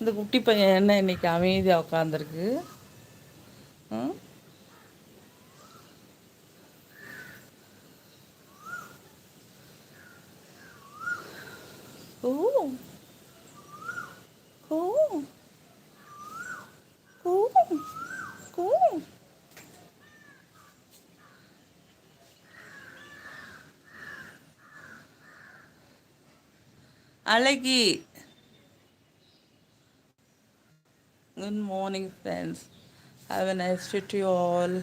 இந்த குட்டி பையன் என்ன இன்னைக்கு அமைதியாக உட்காந்துருக்கு? ம். ஓ ஓ ஓ ஓ அழகி. Good morning friends. Have a nice day to you all.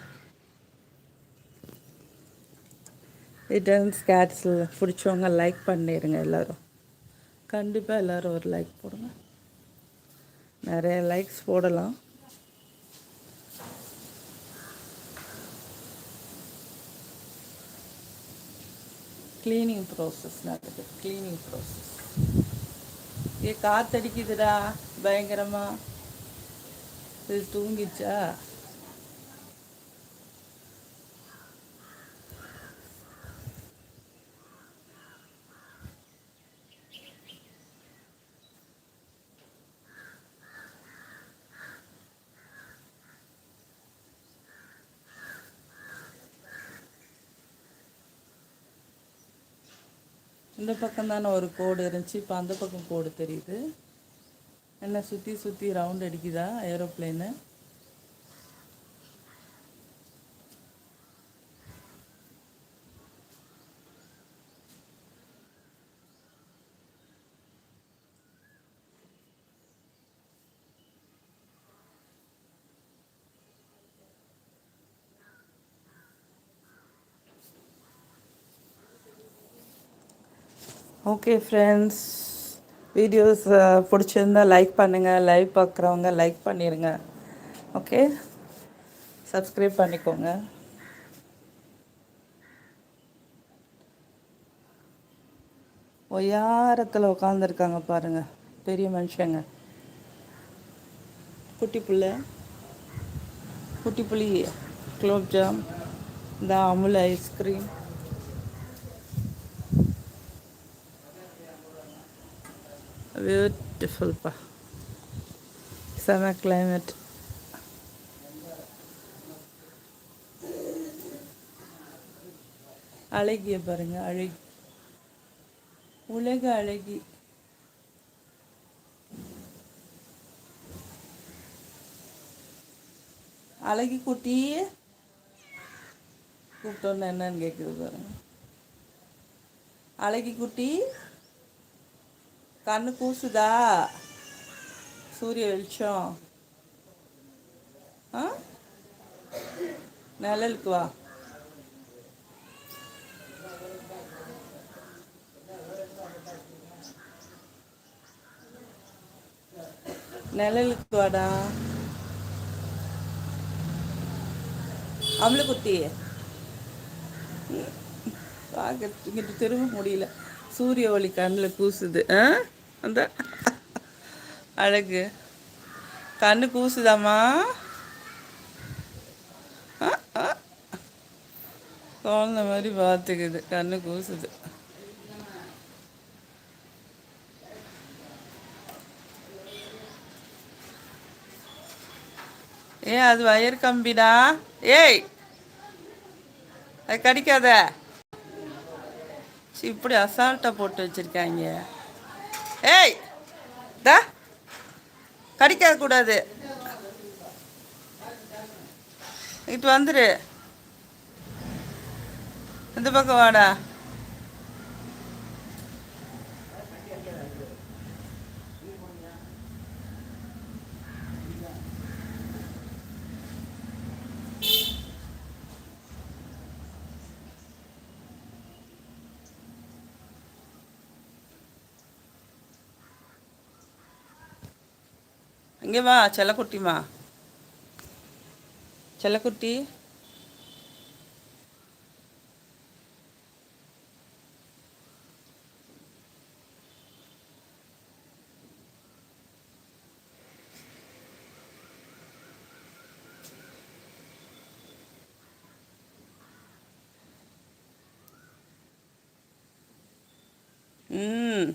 Returns கேட்ஸில் பிடிச்சவங்க லைக் பண்ணிடுங்க எல்லோரும். கண்டிப்பாக எல்லோரும் ஒரு லைக் போடுங்க. நிறைய லைக்ஸ் போடலாம். க்ளீனிங் ப்ராசஸ் நடக்குது. Cleaning process. காத்தடிக்குதுடா பயங்கரமா. இது தூங்கிச்சா? இந்த பக்கம் தானே ஒரு கோடு இருந்துச்சு, இப்போ அந்த பக்கம் கோடு தெரியுது. என்ன சுற்றி சுற்றி ரவுண்ட் அடிக்குதா ஏரோப்ளேனு? ஓகே ஃப்ரெண்ட்ஸ், வீடியோஸ் பிடிச்சிருந்தா லைக் பண்ணுங்கள். லைவ் பார்க்குறவங்க லைக் பண்ணிடுங்க. ஓகே, சப்ஸ்கிரைப் பண்ணிக்கோங்க. ஒய்யாரத்தில் உட்காந்துருக்காங்க பாருங்கள் பெரிய மனுஷங்க. குட்டி புள்ள, குட்டி புளி, குலோப்ஜாம், இந்த அமுல் ஐஸ்கிரீம். பியூட்டிஃபுல்ப்பா, செம கிளைமேட். அழகிய பாருங்க, அழகி, உலக அழகி. அழகி குட்டி கூப்பிட்டோன்னு என்னன்னு கேட்குது பாருங்க. அழகி குட்டி, கண்ணு கூசுதா? சூரிய வெளிச்சம். ஆ, நிழலுக்கு வா. நிழலுக்கு வாடா அமலக்குட்டி. பார்க்க இங்கிட்டு திரும்ப முடியல, சூரிய ஒளி கண்ணில் கூசுது. அந்த அழகு கண்ணு கூசுதாம்மா. குழந்த மாதிரி பார்த்துக்குது, கண்ணு கூசுது. அது வயர் கம்பிடா. ஏய், அது கடிக்காத. இப்படி அசால்ட்டாக போட்டு வச்சுருக்காங்க. ஏய் தா, கடிக்காத கூடாது. இட்டு வந்துரு, இந்த பக்கம் வாடா. இங்கே வா செல்லக்குட்டிமா, செல்லக்குட்டி. ம்